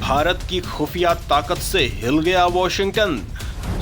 भारत की खुफिया ताकत से हिल गया वॉशिंगटन।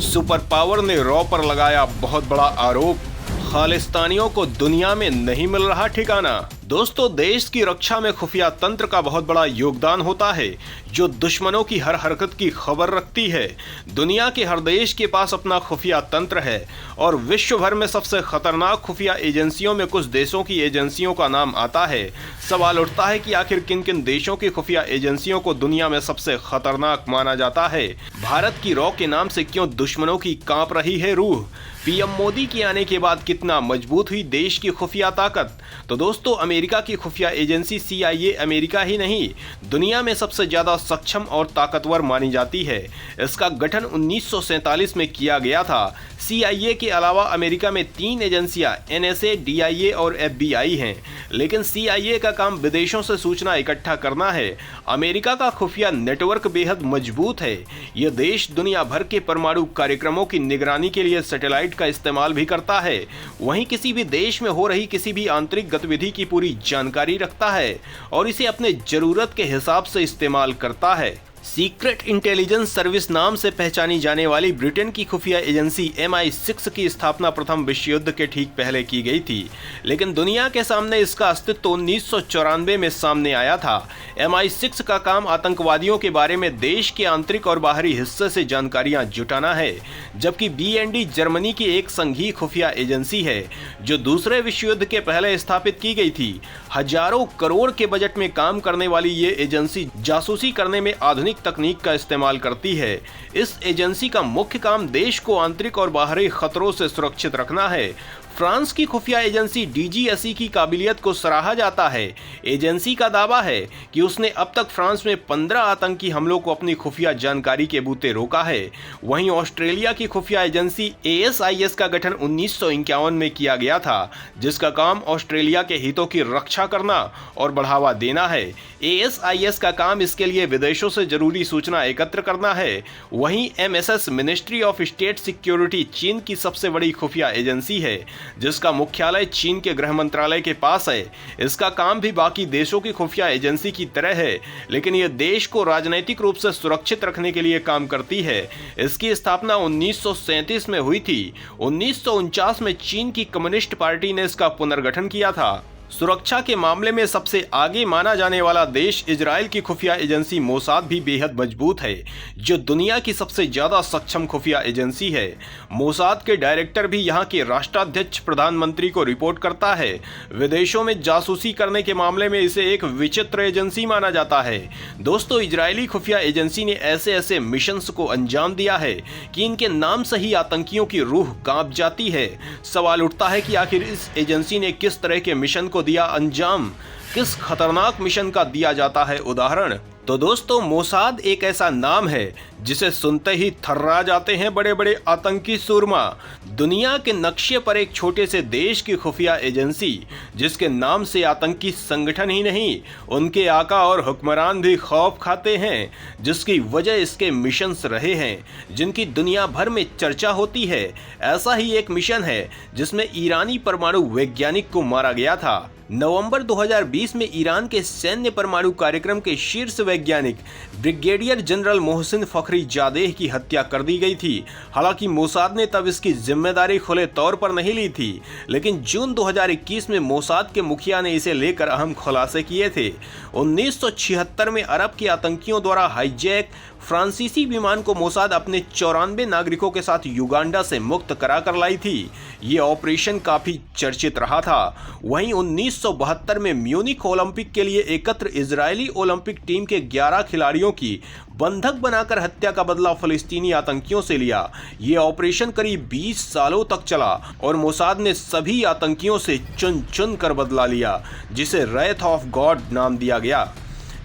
सुपर पावर ने रॉ पर लगाया बहुत बड़ा आरोप। खालिस्तानियों को दुनिया में नहीं मिल रहा ठिकाना। दोस्तों, देश की रक्षा में खुफिया तंत्र का बहुत बड़ा योगदान होता है, जो दुश्मनों की हर हरकत की खबर रखती है। दुनिया के हर देश के पास अपना खुफिया तंत्र है और विश्व भर में सबसे खतरनाक खुफिया एजेंसियों में कुछ देशों की एजेंसियों का नाम आता है। सवाल उठता है कि आखिर किन किन देशों की खुफिया एजेंसियों को दुनिया में सबसे खतरनाक माना जाता है। भारत की रॉ के नाम से क्यों दुश्मनों की कांप रही है रूह। पीएम मोदी के आने के बाद कितना मजबूत हुई देश की खुफिया ताकत। तो दोस्तों, अमेरिका की खुफिया एजेंसी CIA अमेरिका ही नहीं, दुनिया में सबसे ज्यादा सक्षम और ताकतवर मानी जाती है। इसका गठन 1947 में किया गया था। CIA के अलावा अमेरिका में 3 एजेंसियां NSA, DIA और FBI हैं, लेकिन CIA का काम विदेशों से सूचना इकट्ठा करना है। अमेरिका का खुफिया नेटवर्क बेहद मजबूत है। यह देश दुनिया भर के परमाणु कार्यक्रमों की निगरानी के लिए सैटेलाइट का इस्तेमाल भी करता है। वहीं किसी भी देश में हो रही किसी भी आंतरिक गतिविधि की पूरी जानकारी रखता है और इसे अपने जरूरत के हिसाब से इस्तेमाल करता है। सीक्रेट इंटेलिजेंस सर्विस नाम से पहचानी जाने वाली ब्रिटेन की खुफिया एजेंसी MI6 की स्थापना प्रथम विश्व युद्ध के ठीक पहले की गई थी, लेकिन दुनिया के सामने इसका अस्तित्व 1994 में सामने आया था। MI6 का काम आतंकवादियों के बारे में देश के आंतरिक और बाहरी हिस्से से जानकारियां जुटाना है, जबकि BND जर्मनी की एक संघीय खुफिया एजेंसी है जो दूसरे विश्व युद्ध के पहले स्थापित की गई थी। हजारों करोड़ के बजट में काम करने वाली ये एजेंसी जासूसी करने में आधुनिक तकनीक का इस्तेमाल करती है। इस एजेंसी का मुख्य काम देश को आंतरिक और बाहरी खतरों से सुरक्षित रखना है। फ्रांस की खुफिया एजेंसी DGSE की काबिलियत को सराहा जाता है। एजेंसी का दावा है कि उसने अब तक फ्रांस में 15 आतंकी हमलों को अपनी खुफिया जानकारी के बूते रोका है। वहीं ऑस्ट्रेलिया की खुफिया एजेंसी ASIS का गठन 1951 में किया गया था, जिसका काम ऑस्ट्रेलिया के हितों की रक्षा करना और बढ़ावा देना है। ASIS का काम इसके लिए विदेशों से जरूरी सूचना एकत्र करना है। वहीं MSS ministry of state security चीन की सबसे बड़ी खुफिया एजेंसी है, जिसका मुख्यालय चीन के गृह मंत्रालय के पास है। इसका काम भी बाकी देशों की खुफिया एजेंसी की तरह है, लेकिन यह देश को राजनीतिक रूप से सुरक्षित रखने के लिए काम करती है। इसकी स्थापना 1937 में हुई थी। 1949 में चीन की कम्युनिस्ट पार्टी ने इसका पुनर्गठन किया था। सुरक्षा के मामले में सबसे आगे माना जाने वाला देश इजराइल की खुफिया एजेंसी मोसाद भी बेहद मजबूत है, जो दुनिया की सबसे ज्यादा सक्षम खुफिया एजेंसी है। मोसाद के डायरेक्टर भी यहाँ के राष्ट्राध्यक्ष प्रधानमंत्री को रिपोर्ट करता है। विदेशों में जासूसी करने के मामले में इसे एक विचित्र एजेंसी माना जाता है। दोस्तों, इजरायली खुफिया एजेंसी ने ऐसे ऐसे मिशंस को अंजाम दिया है कि इनके नाम से ही आतंकियों की रूह कांप जाती है। सवाल उठता है कि आखिर इस एजेंसी ने किस तरह के मिशन को दिया अंजाम, किस खतरनाक मिशन का दिया जाता है उदाहरण। तो दोस्तों, मोसाद एक ऐसा नाम है जिसे सुनते ही थर्रा जाते हैं बड़े बड़े आतंकी सूरमा। दुनिया के नक्शे पर एक छोटे से देश की खुफिया एजेंसी, जिसके नाम से आतंकी संगठन ही नहीं, उनके आका और हुक्मरान भी खौफ खाते हैं, जिसकी वजह इसके मिशंस रहे हैं, जिनकी दुनिया भर में चर्चा होती है। ऐसा ही एक मिशन है जिसमें ईरानी परमाणु वैज्ञानिक को मारा गया था। नवंबर 2020 में ईरान के सैन्य परमाणु कार्यक्रम के शीर्ष वैज्ञानिक ब्रिगेडियर जनरल मोहसिन फखरीजादेह की हत्या कर दी गई थी। हालांकि मोसाद ने तब इसकी जिम्मेदारी खुले तौर पर नहीं ली थी, लेकिन जून 2021 में मोसाद के मुखिया ने इसे लेकर अहम खुलासे किए थे। 1976 में अरब के आतंकियों द्वारा हाईजैक फ्रांसीसी विमान को मोसाद अपने 94 नागरिकों के साथ युगांडा से मुक्त कराकर लाई थी। ये ऑपरेशन काफी चर्चित रहा था। वहीं 1972 में म्यूनिख ओलंपिक के लिए एकत्र इजरायली ओलंपिक टीम के 11 खिलाड़ियों की बंधक बनाकर हत्या का बदला फलस्तीनी आतंकियों से लिया। ये ऑपरेशन करीब 20 सालों तक चला और मोसाद ने सभी आतंकियों से चुन चुन कर बदला लिया, जिसे रैथ ऑफ गॉड नाम दिया गया,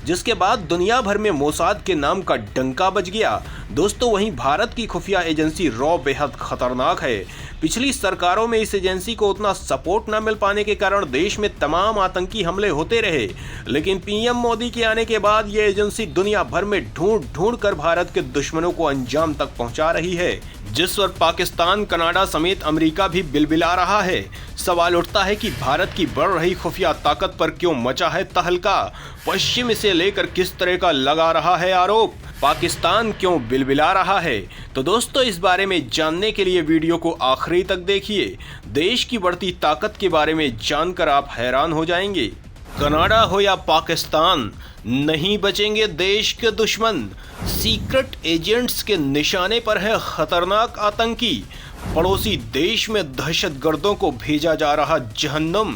जिसके बाद दुनिया भर में मोसाद के नाम का डंका बज गया। दोस्तों, वहीं भारत की खुफिया एजेंसी रॉ बेहद खतरनाक है। पिछली सरकारों में इस एजेंसी को उतना सपोर्ट न मिल पाने के कारण देश में तमाम आतंकी हमले होते रहे, लेकिन पीएम मोदी के आने के बाद ये एजेंसी दुनिया भर में ढूंढ ढूंढ कर भारत के दुश्मनों को अंजाम तक पहुंचा रही है, जिस पर पाकिस्तान, कनाडा समेत अमेरिका भी बिलबिला रहा है। सवाल उठता है कि भारत की बढ़ रही खुफिया ताकत पर क्यों मचा है तहलका? पश्चिम इसे लेकर किस तरह का लगा रहा है आरोप? पाकिस्तान क्यों बिलबिला रहा है? तो दोस्तों, इस बारे में जानने के लिए वीडियो को आखिरी तक देखिए। देश की बढ़ती ताकत के बारे में जानकर आप हैरान हो जाएंगे। कनाडा हो या पाकिस्तान, नहीं बचेंगे देश के दुश्मन। सीक्रेट एजेंट्स के निशाने पर है खतरनाक आतंकी। पड़ोसी देश में दहशतगर्दों को भेजा जा रहा जहन्नुम।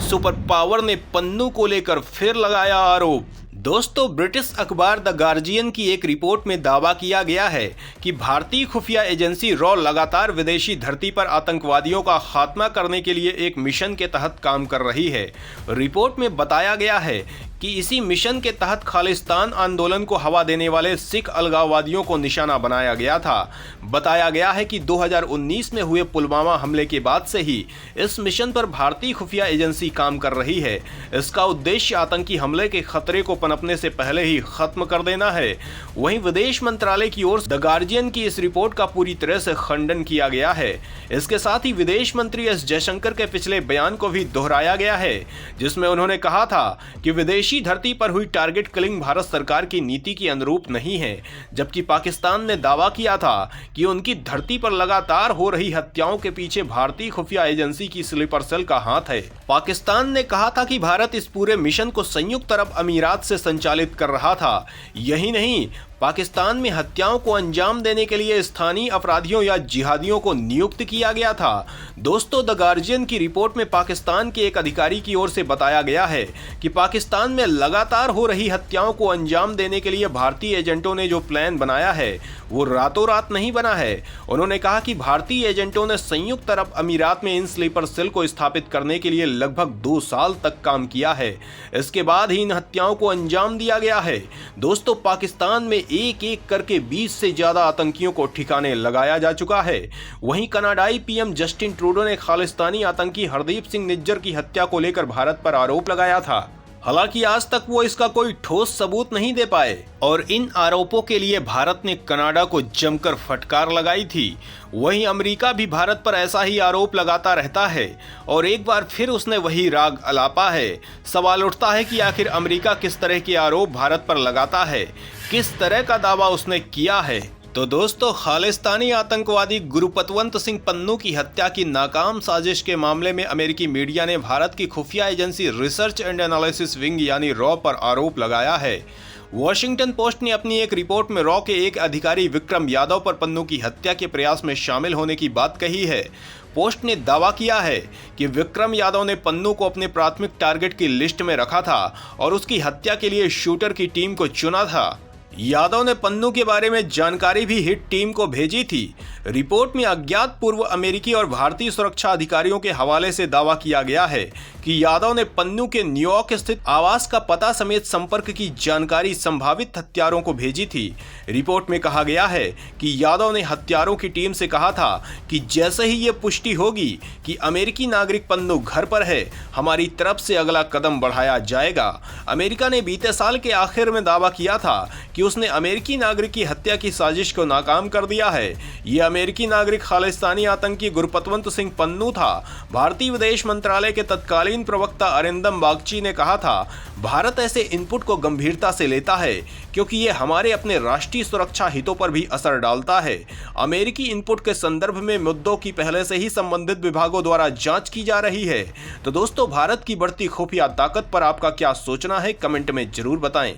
सुपर पावर ने पन्नू को लेकर फिर लगाया आरोप। दोस्तों, ब्रिटिश अखबार द गार्जियन की एक रिपोर्ट में दावा किया गया है कि भारतीय खुफिया एजेंसी रॉ लगातार विदेशी धरती पर आतंकवादियों का खात्मा करने के लिए एक मिशन के तहत काम कर रही है। रिपोर्ट में बताया गया है कि इसी मिशन के तहत खालिस्तान आंदोलन को हवा देने वाले सिख अलगाववादियों को निशाना बनाया गया था। बताया गया है कि 2019 में हुए पुलवामा हमले के बाद से ही इस मिशन पर भारतीय खुफिया एजेंसी काम कर रही है। इसका उद्देश्य आतंकी हमले के खतरे को पनपने से पहले ही खत्म कर देना है। वहीं विदेश मंत्रालय की ओर द गार्जियन की इस रिपोर्ट का पूरी तरह से खंडन किया गया है। इसके साथ ही विदेश मंत्री एस जयशंकर के पिछले बयान को भी दोहराया गया है, जिसमें उन्होंने कहा था कि विदेशी धरती पर हुई टारगेट किलिंग भारत सरकार की नीति के अनुरूप नहीं है, जबकि पाकिस्तान ने दावा किया था कि उनकी धरती पर लगातार हो रही हत्याओं के पीछे भारतीय खुफिया एजेंसी की स्लीपर सेल का हाथ है। पाकिस्तान ने कहा था कि भारत इस पूरे मिशन को संयुक्त अरब अमीरात से संचालित कर रहा था। यही नहीं, पाकिस्तान में हत्याओं को अंजाम देने के लिए स्थानीय अपराधियों या जिहादियों को नियुक्त किया गया था। दोस्तों, द गार्जियन की रिपोर्ट में पाकिस्तान के एक अधिकारी की ओर से बताया गया है कि पाकिस्तान में लगातार हो रही हत्याओं को अंजाम देने के लिए भारतीय एजेंटों ने जो प्लान बनाया है वो रातों रात नहीं बना है। उन्होंने कहा कि भारतीय एजेंटों ने संयुक्त अरब अमीरात में इन स्लीपर सेल को स्थापित करने के लिए लगभग 2 साल तक काम किया है। इसके बाद ही इन हत्याओं को अंजाम दिया गया है। दोस्तों, पाकिस्तान में एक एक करके 20 से ज्यादा आतंकियों को ठिकाने लगाया जा चुका है। वहीं कनाडाई पीएम जस्टिन ट्रूडो ने खालिस्तानी आतंकी हरदीप सिंह निज्जर की हत्या को लेकर भारत पर आरोप लगाया था। हालांकि आज तक वो इसका कोई ठोस सबूत नहीं दे पाए और इन आरोपों के लिए भारत ने कनाडा को जमकर फटकार लगाई थी। वहीं अमेरिका भी भारत पर ऐसा ही आरोप लगाता रहता है और एक बार फिर उसने वही राग अलापा है। सवाल उठता है कि आखिर अमेरिका किस तरह के आरोप भारत पर लगाता है, किस तरह का दावा उसने किया है। तो दोस्तों, खालिस्तानी आतंकवादी गुरुपतवंत सिंह पन्नू की हत्या की नाकाम साजिश के मामले में अमेरिकी मीडिया ने भारत की खुफिया agency research and analysis wing यानी रॉ पर आरोप लगाया है। वॉशिंगटन पोस्ट ने अपनी एक रिपोर्ट में रॉ के एक अधिकारी विक्रम यादव पर पन्नू की हत्या के प्रयास में शामिल होने की बात कही है। पोस्ट ने दावा किया है कि विक्रम यादव ने पन्नू को अपने प्राथमिक टारगेट की लिस्ट में रखा था और उसकी हत्या के लिए शूटर की टीम को चुना था। यादव ने पन्नू के बारे में जानकारी भी हिट टीम को भेजी थी। रिपोर्ट में अज्ञात पूर्व अमेरिकी और भारतीय सुरक्षा अधिकारियों के हवाले से दावा किया गया है कि यादव ने पन्नू के न्यूयॉर्क स्थित आवास का पता समेत संपर्क की जानकारी संभावित हत्यारों को भेजी थी। रिपोर्ट में कहा गया है कि यादव ने हत्यारों की टीम से कहा था कि जैसे ही ये पुष्टि होगी कि अमेरिकी नागरिक पन्नू घर पर है, हमारी तरफ से अगला कदम बढ़ाया जाएगा। अमेरिका ने बीते साल के आखिर में दावा किया था कि उसने अमेरिकी नागरिक की हत्या की साजिश को नाकाम कर दिया है। ये अमेरिकी नागरिक खालिस्तानी आतंकी गुरपतवंत सिंह पन्नू था। भारतीय विदेश मंत्रालय के तत्कालीन प्रवक्ता अरिंदम बागची ने कहा था, भारत ऐसे इनपुट को गंभीरता से लेता है क्योंकि ये हमारे अपने राष्ट्रीय सुरक्षा हितों पर भी असर डालता है। अमेरिकी इनपुट के संदर्भ में मुद्दों की पहले से ही संबंधित विभागों द्वारा जांच की जा रही है। तो दोस्तों, भारत की बढ़ती खुफिया ताकत पर आपका क्या सोचना है, कमेंट में जरूर बताएं।